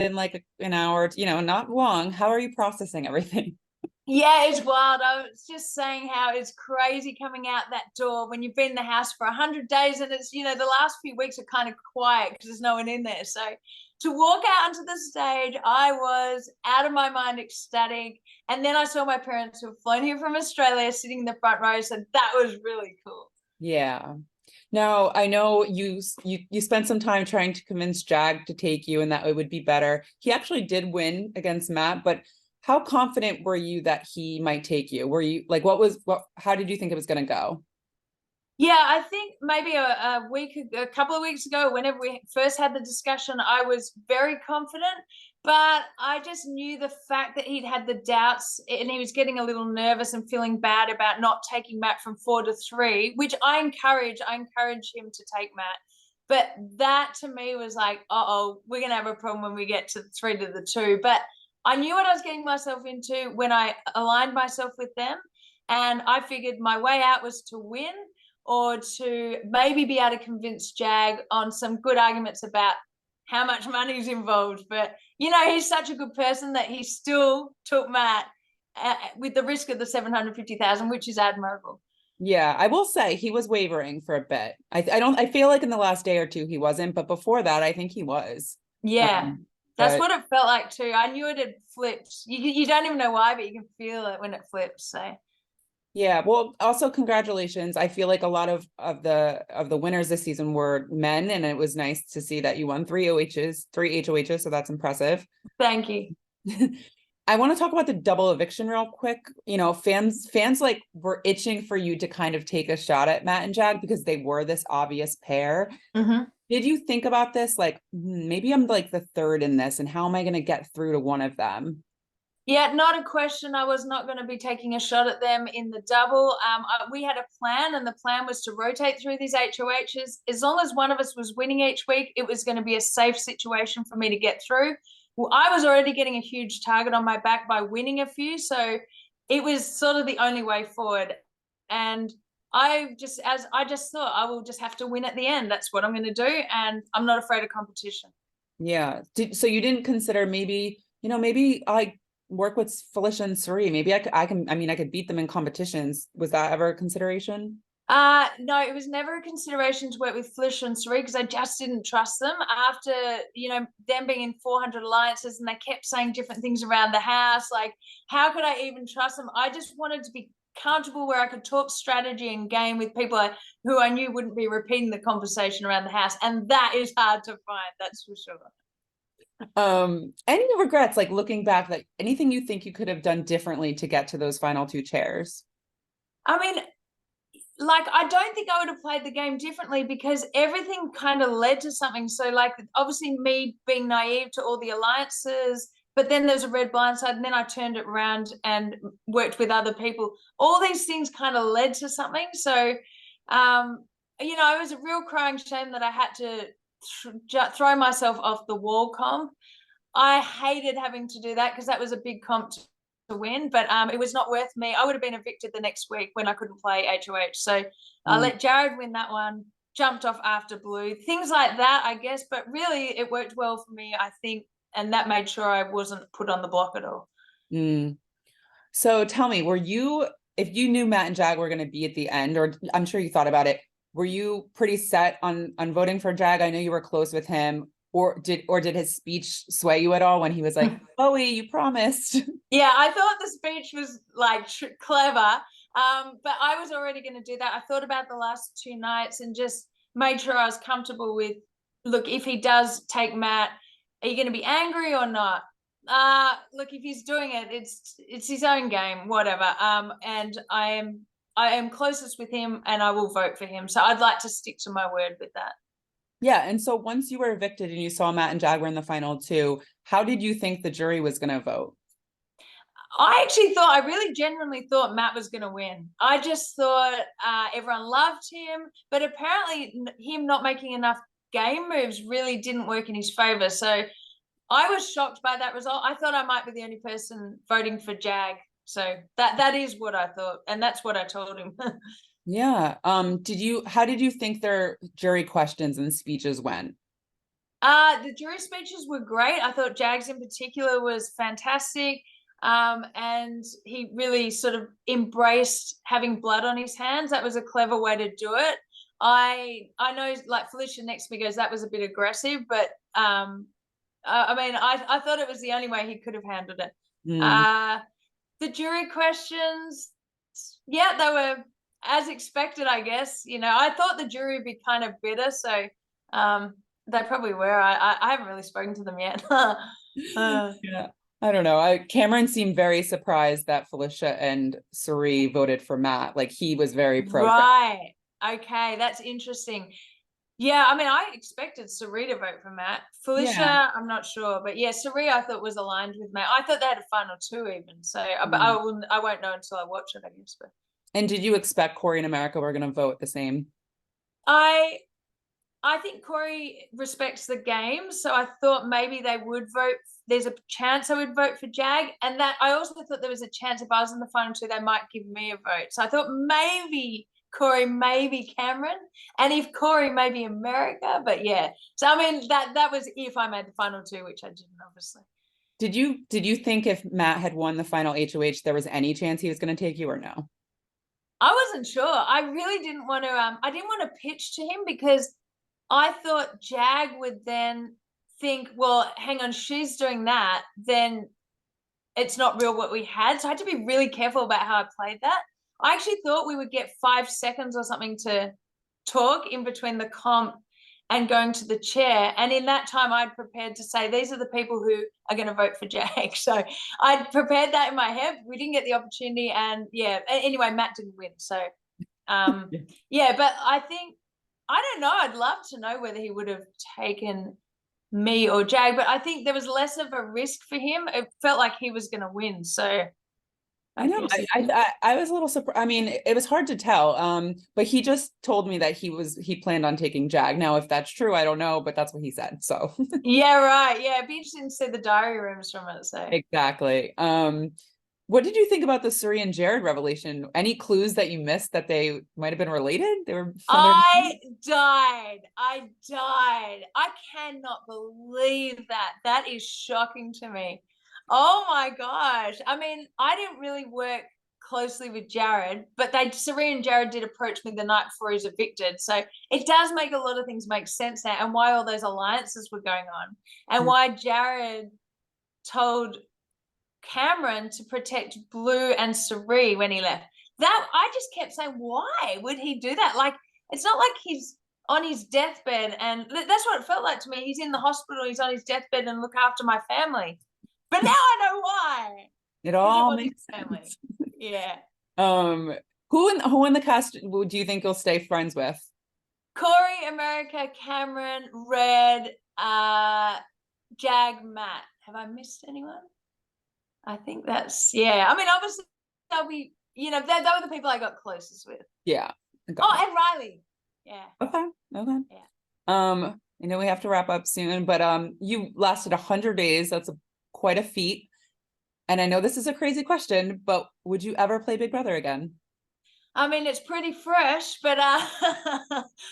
in like an hour, not long. How are you processing everything? Yeah, it's wild. I was just saying how it's crazy coming out that door when you've been in the house for 100 days, and it's, the last few weeks are kind of quiet because there's no one in there. So to walk out onto the stage, I was out of my mind ecstatic. And then I saw my parents who have flown here from Australia sitting in the front row. So that was really cool. Yeah. Now, I know you spent some time trying to convince Jag to take you and that it would be better. He actually did win against Matt, but how confident were you that he might take you? Were you like, how did you think it was going to go? Yeah, I think maybe a couple of weeks ago, whenever we first had the discussion, I was very confident, but I just knew the fact that he'd had the doubts and he was getting a little nervous and feeling bad about not taking Matt from 4 to 3, which I encourage. I encourage him to take Matt. But that to me was like, uh-oh, we're going to have a problem when we get to 3 to 2. But I knew what I was getting myself into when I aligned myself with them. And I figured my way out was to win or to maybe be able to convince Jag on some good arguments about how much money is involved. But, he's such a good person that he still took Matt with the risk of the 750,000, which is admirable. Yeah, I will say he was wavering for a bit. I feel like in the last day or two he wasn't, but before that, I think he was. Yeah, that's But what it felt like too. I knew it had flipped. You don't even know why, but you can feel it when it flips. So yeah, well, also congratulations. I feel like a lot of the winners this season were men, and it was nice to see that you won three HOHs, so that's impressive. thank you. I want to talk about the double eviction real quick. Fans like were itching for you to kind of take a shot at Matt and Jag because they were this obvious pair. Mm-hmm. Did you think about this? Like, maybe I'm like the third in this, and how am I going to get through to one of them? Yeah, not a question. I was not going to be taking a shot at them in the double. We had a plan, and the plan was to rotate through these HOHs. As long as one of us was winning each week, it was going to be a safe situation for me to get through. Well, I was already getting a huge target on my back by winning a few, so it was sort of the only way forward. And I just thought I will just have to win at the end. That's what I'm going to do, and I'm not afraid of competition. Yeah. So you didn't consider maybe I work with Felicia and Siri. Maybe I could beat them in competitions. Was that ever a consideration? No, it was never a consideration to work with Felicia and Siri because I just didn't trust them after, them being in 400 alliances and they kept saying different things around the house. Like, how could I even trust them? I just wanted to be comfortable where I could talk strategy and game with people who I knew wouldn't be repeating the conversation around the house. And that is hard to find, that's for sure. Any regrets, like looking back, like anything you think you could have done differently to get to those final two chairs? I mean, like, I don't think I would have played the game differently because everything kind of led to something. So, like, obviously, me being naive to all the alliances, but then there's a red blind side, and then I turned it around and worked with other people. All these things kind of led to something. So, it was a real crying shame that I had to throw myself off the wall comp. I hated having to do that because that was a big comp to win, but it was not worth me. I would have been evicted the next week when I couldn't play HOH. So I let Jared win that one, jumped off after blue, things like that, I guess. But really, it worked well for me, I think, and that made sure I wasn't put on the block at all. Mm. So tell me, if you knew Matt and Jag were going to be at the end, or I'm sure you thought about it, were you pretty set on voting for Jag? I know you were close with him, or did his speech sway you at all when he was like, Bowie, you promised? Yeah, I thought the speech was like clever, but I was already going to do that. I thought about the last 2 nights and just made sure I was comfortable with, look, if he does take Matt, are you going to be angry or not? Look, if he's doing it, it's his own game, whatever. And I am closest with him, and I will vote for him. So I'd like to stick to my word with that. Yeah. And so once you were evicted and you saw Matt and Jag were in the final two, how did you think the jury was going to vote? I really genuinely thought Matt was going to win. I just thought everyone loved him, but apparently him not making enough game moves really didn't work in his favor. So I was shocked by that result. I thought I might be the only person voting for Jag. So that is what I thought, and that's what I told him. Yeah. How did you think their jury questions and speeches went? The jury speeches were great. I thought Jags in particular was fantastic. And he really sort of embraced having blood on his hands. That was a clever way to do it. I know, like Felicia next to me goes, that was a bit aggressive, but I mean, I thought it was the only way he could have handled it. Mm. The jury questions, yeah, they were as expected, I guess. You know, I thought the jury would be kind of bitter, so they probably were. I haven't really spoken to them yet. Yeah. I don't know. Cameron seemed very surprised that Felicia and Siri voted for Matt. Like he was very pro. Right. Okay, that's interesting. Yeah, I mean, I expected Sari to vote for Matt. Yeah. Felicia, I'm not sure, but yeah, Sari I thought was aligned with Matt. I thought they had a final two even, so but Mm. I won't know until I watch it, I guess. But And did you expect Corey and America were going to vote the same? I I think Corey respects the game, so I thought maybe they would vote. There's a chance I would vote for Jag, and that I also thought there was a chance if I was in the final two, they might give me a vote. So I thought maybe Corey, maybe Cameron, and if Corey, maybe America. But yeah, so I mean that was if I made the final two, which I didn't, obviously. Did you think if Matt had won the final HOH, there was any chance he was going to take you or no? I wasn't sure. I really didn't want to. I didn't want to pitch to him because I thought Jag would then think, well, hang on, she's doing that, then it's not real what we had. So I had to be really careful about how I played that. I actually thought we would get 5 seconds or something to talk in between the comp and going to the chair. And in that time, I'd prepared to say, these are the people who are going to vote for Jag. So I'd prepared that in my head. We didn't get the opportunity. And yeah, anyway, Matt didn't win. So yeah, but I think, I don't know. I'd love to know whether he would have taken me or Jag, but I think there was less of a risk for him. It felt like he was going to win. So I know. guess. I was a little surprised. I mean, it was hard to tell. But he just told me that he planned on taking Jag. Now, if that's true, I don't know, but that's what he said. So Yeah, right. Yeah, it'd be interesting to see the diary rooms from it. So exactly. What did you think about the Suri and Jared revelation? Any clues that you missed that they might have been related? They were from their. I died. I cannot believe that. That is shocking to me. Oh my gosh. I mean, I didn't really work closely with Jared, but Siri and Jared did approach me the night before he was evicted. So it does make a lot of things make sense now, and why all those alliances were going on, and why Jared told Cameron to protect Blue and Sari when he left. That I just kept saying, why would he do that? Like, it's not like he's on his deathbed, and that's what it felt like to me. He's in the hospital, he's on his deathbed, and look after my family. But now I know why. It Because it all was makes his family. sense. Yeah. Who in the cast do you think you'll stay friends with? Corey, America, Cameron, Red, Jag, Matt. Have I missed anyone? I think that's, yeah. I mean, obviously they'll be, they were the people I got closest with. Yeah. Oh, and Riley. Yeah. Okay. Okay. Yeah. I know we have to wrap up soon, but you lasted 100 days. That's quite a feat. And I know this is a crazy question, but would you ever play Big Brother again? I mean, it's pretty fresh, but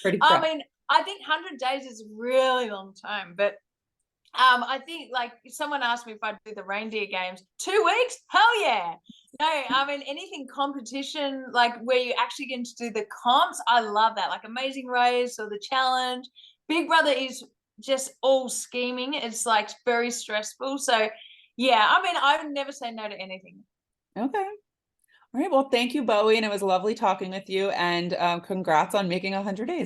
Pretty I fresh. mean, I think 100 days is a really long time, but I think, like, if someone asked me if I'd do the reindeer games, 2 weeks, hell yeah. No, I mean, anything competition, like where you actually get to do the comps, I love that, like Amazing Race or the challenge. Big Brother is just all scheming. It's like very stressful. So yeah, I mean, I would never say no to anything. Okay. All right. Well, thank you, Bowie. And it was lovely talking with you. And congrats on making 100 days.